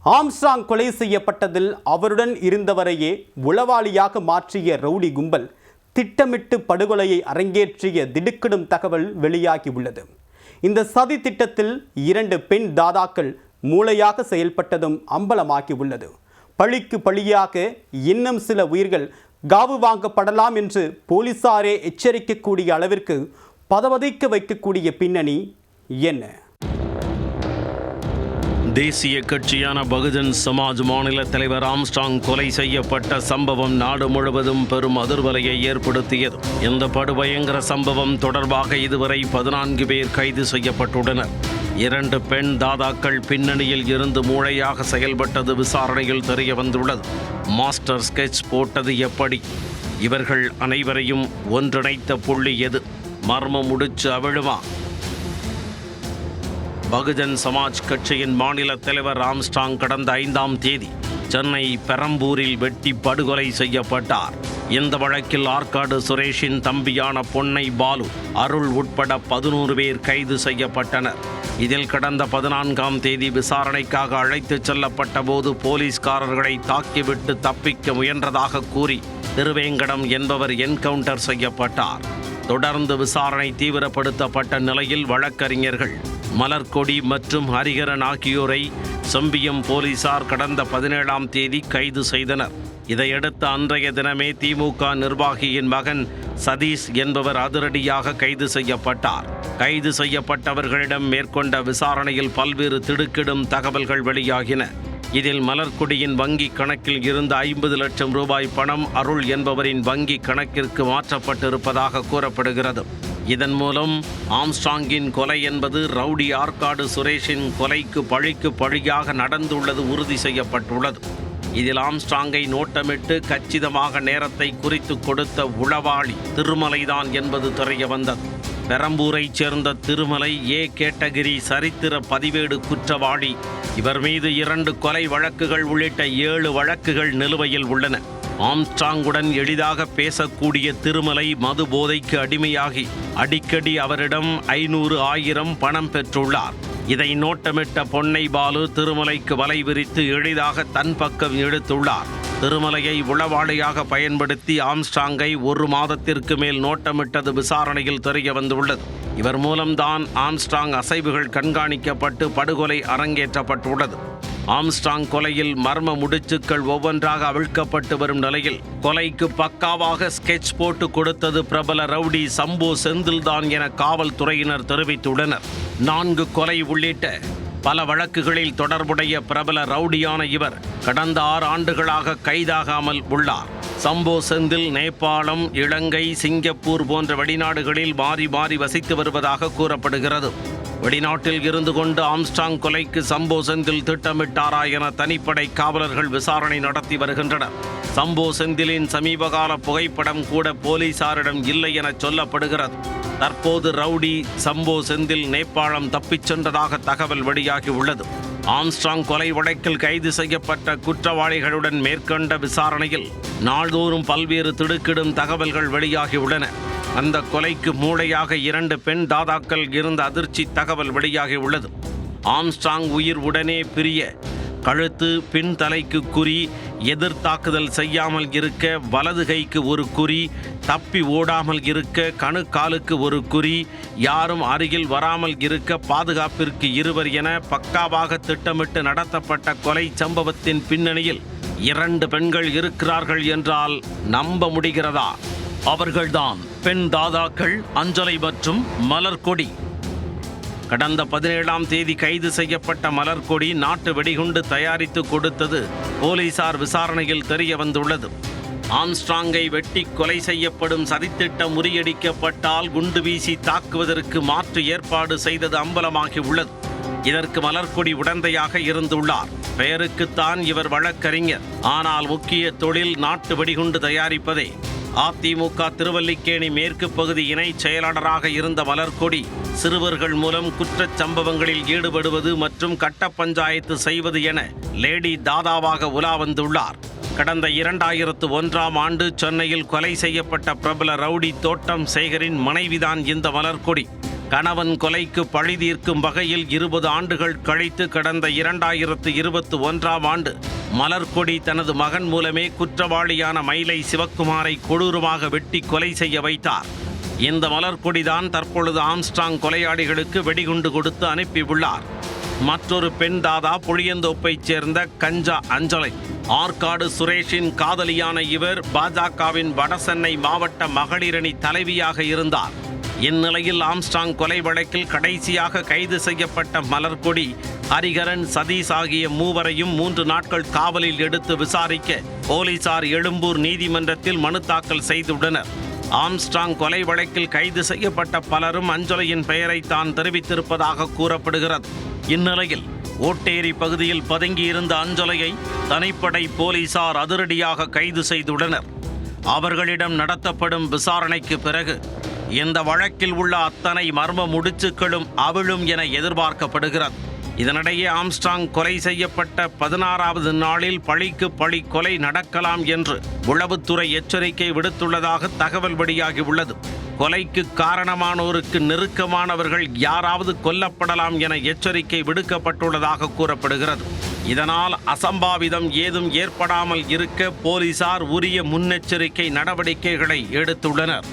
Armstrong கொலை செய்யப்பட்டதில் அவருடன் இருந்தவரையே உளவாளியாக மாற்றிய ரவுடி கும்பல் திட்டமிட்டு படுகொலையை அரங்கேற்றிய திடுக்கிடும் தகவல் வெளியாகியுள்ளது. இந்த சதி திட்டத்தில் 2 பெண் தாதாக்கள் மூளையாக செயல்பட்டதும் அம்பலமாகியுள்ளது. பழிக்கு பழியாக இன்னும் சில உயிர்கள் காவு வாங்கப்படலாம் என்று போலீசாரே எச்சரிக்கக்கூடிய அளவிற்கு பதவதைக்க வைக்கக்கூடிய பின்னணி என்ன? தேசிய கட்சியான பகுஜன் சமாஜ் மாநில தலைவர் ஆம்ஸ்ட்ராங் கொலை செய்யப்பட்ட சம்பவம் நாடு முழுவதும் பெரும் அதிர்வலையை ஏற்படுத்தியது. இந்த படுபயங்கர சம்பவம் தொடர்பாக இதுவரை 14 பேர் கைது செய்யப்பட்டுள்ளனர். 2 பெண் தாதாக்கள் பின்னணியில் இருந்து மூளையாக செயல்பட்டது விசாரணையில் தெரிய வந்துள்ளது. மாஸ்டர் ஸ்கெட்ச் போட்டது எப்படி? இவர்கள் அனைவரையும் ஒன்றிணைத்த புள்ளி எது? மர்ம முடிச்சு அவிழுமா? பகுஜன் சமாஜ் கட்சியின் மாநில தலைவர் ஆம்ஸ்ட்ராங் கடந்த 5ஆம் தேதி சென்னை பெரம்பூரில் வெட்டி படுகொலை செய்யப்பட்டார். இந்த வழக்கில் ஆற்காடு சுரேஷின் தம்பியான பொன்னை பாலு, அருள் உட்பட 11 பேர் கைது செய்யப்பட்டனர். இதில் கடந்த 14ஆம் தேதி விசாரணைக்காக அழைத்துச் செல்லப்பட்ட போது போலீஸ்காரர்களை தாக்கிவிட்டு தப்பிக்க முயன்றதாக கூறி திருவேங்கடம் என்பவர் என்கவுண்டர் செய்யப்பட்டார். தொடர்ந்து விசாரணை தீவிரப்படுத்தப்பட்ட நிலையில் வழக்கறிஞர்கள் மலர்கொடி மற்றும் ஹரிஹரன் ஆகியோரை செம்பியம் போலீசார் கடந்த 17ஆம் தேதி கைது செய்தனர். இதையடுத்து அன்றைய தினமே திமுக நிர்வாகியின் மகன் சதீஷ் என்பவர் அதிரடியாக கைது செய்யப்பட்டார். கைது செய்யப்பட்டவர்களிடம் மேற்கொண்ட விசாரணையில் பல்வேறு திடுக்கிடும் தகவல்கள் வெளியாகின. இதில் மலர்கொடியின் வங்கி கணக்கில் இருந்த 50 லட்சம் ரூபாய் பணம் அருள் என்பவரின் வங்கி கணக்கிற்கு மாற்றப்பட்டிருப்பதாக கூறப்படுகிறது. இதன் மூலம் ஆம்ஸ்ட்ராங்கின் கொலை என்பது ரவுடி ஆற்காடு சுரேஷின் கொலைக்கு பழிக்கு பழியாக நடந்துள்ளது உறுதி செய்யப்பட்டுள்ளது. இதில் ஆம்ஸ்ட்ராங்கை நோட்டமிட்டு கச்சிதமாக நேரத்தை குறித்து கொடுத்த உளவாளி திருமலைதான் என்பது தெரிய வந்தது. பெரம்பூரைச் சேர்ந்த திருமலை ஏ கேட்டகிரி சரித்திர பதிவேடு குற்றவாளி. இவர் மீது 2 கொலை வழக்குகள் உள்ளிட்ட 7 வழக்குகள் நிலுவையில் உள்ளன. ஆம்ஸ்ட்ராங்குடன் எளிதாக பேசக்கூடிய திருமலை மது போதைக்கு அடிமையாகி அடிக்கடி அவரிடம் 500, 1000 பணம் பெற்றுள்ளார். இதை நோட்டமிட்ட பொன்னை பாலு திருமலைக்கு வலை விரித்து எளிதாக தன் பக்கம் இழுத்துள்ளார். திருமலையை உளவாளியாக பயன்படுத்தி ஆம்ஸ்ட்ராங்கை 1 மாதத்திற்கு மேல் நோட்டமிட்டது விசாரணையில் தெரிய வந்துள்ளது. இவர் மூலம்தான் ஆம்ஸ்ட்ராங் அசைவுகள் கண்காணிக்கப்பட்டு படுகொலை அரங்கேற்றப்பட்டுள்ளது. ஆம்ஸ்ட்ராங் கொலையில் மர்ம முடிச்சுக்கள் ஒவ்வொன்றாக அவிழ்க்கப்பட்டு வரும் நிலையில் கொலைக்கு பக்காவாக ஸ்கெட்ச் போட்டு கொடுத்தது பிரபல ரவுடி சம்போ செந்தில்தான் என காவல்துறையினர் தெரிவித்துள்ளனர். 4 கொலை உள்ளிட்ட பல வழக்குகளில் தொடர்புடைய பிரபல ரவுடியான இவர் கடந்த 6 ஆண்டுகளாக கைதாகாமல் உள்ளார். சம்போ செந்தில் நேபாளம், இலங்கை, சிங்கப்பூர் போன்ற வெளிநாடுகளில் மாறி மாறி வசித்து வருவதாக கூறப்படுகிறது. வெளிநாட்டில் இருந்து கொண்டு ஆம்ஸ்ட்ராங் கொலைக்கு சம்போ செந்தில் திட்டமிட்டாரா என தனிப்படை காவலர்கள் விசாரணை நடத்தி வருகின்றனர். சம்போ செந்திலின் சமீபகால புகைப்படம் கூட போலீசாரிடம் இல்லை என சொல்லப்படுகிறது. தற்போது ரவுடி சம்போ செந்தில் நேபாளம் தப்பிச் சென்றதாக தகவல் வெளியாகி உள்ளது. ஆம்ஸ்ட்ராங் கொலை வழக்கில் கைது செய்யப்பட்ட குற்றவாளிகளுடன் மேற்கொண்ட விசாரணையில் நாள்தோறும் பல்வேறு திடுக்கிடும் தகவல்கள் வெளியாகியுள்ளன. அந்த கொலைக்கு மூளையாக 2 பெண் தாதாக்கள் இருந்த அதிர்ச்சி தகவல் வெளியாகி உள்ளது. ஆம்ஸ்ட்ராங் உயிர் உடனே பிரிய கழுத்து, பின் தலைக்கு குறி, எதிர்த்தாக்குதல் செய்யாமல் இருக்க வலது கைக்கு ஒரு குறி, தப்பி ஓடாமல் இருக்க கணுக்காலுக்கு ஒரு குறி, யாரும் அருகில் வராமல் இருக்க பாதுகாப்பிற்கு 2 என பக்காவாக திட்டமிட்டு நடத்தப்பட்ட கொலை சம்பவத்தின் பின்னணியில் 2 பெண்கள் இருக்கிறார்கள் என்றால் நம்ப முடிகிறதா? அவர்கள்தான் பெண் தாதாக்கள் அஞ்சலை மற்றும் மலர்கொடி. கடந்த 17ஆம் தேதி கைது செய்யப்பட்ட மலர்கொடி நாட்டு வெடிகுண்டு தயாரித்து கொடுத்தது போலீசார் விசாரணையில் தெரிய வந்துள்ளது. ஆம்ஸ்ட்ராங்கை வெட்டி கொலை செய்யப்படும் சதித்திட்டம் முறியடிக்கப்பட்டால் குண்டு வீசி தாக்குவதற்கு மாற்று ஏற்பாடு செய்தது அம்பலமாகி உள்ளது. இதற்கு மலர்கொடி உடந்தையாக இருந்துள்ளார். பெயருக்குத்தான் இவர் வழக்கறிஞர், ஆனால் முக்கிய தொழில் நாட்டு வெடிகுண்டு தயாரிப்பதே. அதிமுக திருவல்லிக்கேணி மேற்கு பகுதி இணை செயலாளராக இருந்த மலர்கொடி சிறுவர்கள் மூலம் குற்றச் சம்பவங்களில் ஈடுபடுவது மற்றும் கட்ட பஞ்சாயத்து செய்வது என லேடி தாதாவாக உலா வந்துள்ளார். கடந்த 2001ஆம் ஆண்டு சென்னையில் கொலை செய்யப்பட்ட பிரபல ரவுடி தோட்டம் சேகரின் மனைவிதான் இந்த மலர்கொடி. கணவன் கொலைக்கு பழி தீர்க்கும் வகையில் 20 ஆண்டுகள் கழித்து கடந்த 2021ஆம் ஆண்டு மலர்கொடி தனது மகன் மூலமே குற்றவாளியான மயிலை சிவக்குமாரை கொடூரமாக வெட்டி கொலை செய்ய வைத்தார். இந்த மலர்கொடிதான் தற்பொழுது ஆம்ஸ்ட்ராங் கொலையாளிகளுக்கு வெடிகுண்டு கொடுத்து அனுப்பியுள்ளார். மற்றொரு பெண் தாதா புளியந்தோப்பைச் சேர்ந்த கஞ்சா அஞ்சலை. ஆற்காடு சுரேஷின் காதலியான இவர் பாஜகவின் வடசென்னை மாவட்ட மகளிரணி தலைவியாக இருந்தார். இந்நிலையில் ஆம்ஸ்ட்ராங் கொலை வழக்கில் கடைசியாக கைது செய்யப்பட்ட மலர்கொடி, ஹரிகரன், சதீஷ் ஆகிய மூவரையும் 3 நாட்கள் காவலில் எடுத்து விசாரிக்க போலீசார் எழும்பூர் நீதிமன்றத்தில் மனு தாக்கல் செய்துள்ளனர். ஆம்ஸ்ட்ராங் கொலை வழக்கில் கைது செய்யப்பட்ட பலரும் அஞ்சலியின் பெயரை தான் தெரிவித்திருப்பதாக கூறப்படுகிறது. இந்நிலையில் ஓட்டேரி பகுதியில் பதுங்கியிருந்த அஞ்சலையை தனிப்படை போலீசார் அதிரடியாக கைது செய்துள்ளனர். அவர்களிடம் நடத்தப்படும் விசாரணைக்கு பிறகு இந்த வழக்கில் உள்ள அத்தனை மர்ம முடிச்சுக்களும் அவிழும் என எதிர்பார்க்கப்படுகிறது. இதனிடையே ஆம்ஸ்ட்ராங் கொலை செய்யப்பட்ட 16வது நாளில் பழிக்கு பழி கொலை நடக்கலாம் என்று உளவுத்துறை எச்சரிக்கை விடுத்துள்ளதாக தகவல் வெளியாகியுள்ளது. கொலைக்கு காரணமானோருக்கு நெருக்கமானவர்கள் யாராவது கொல்லப்படலாம் என எச்சரிக்கை விடுக்கப்பட்டுள்ளதாக கூறப்படுகிறது. இதனால் அசம்பாவிதம் ஏதும் ஏற்படாமல் இருக்க போலீசார் உரிய முன்னெச்சரிக்கை நடவடிக்கைகளை எடுத்துள்ளனர்.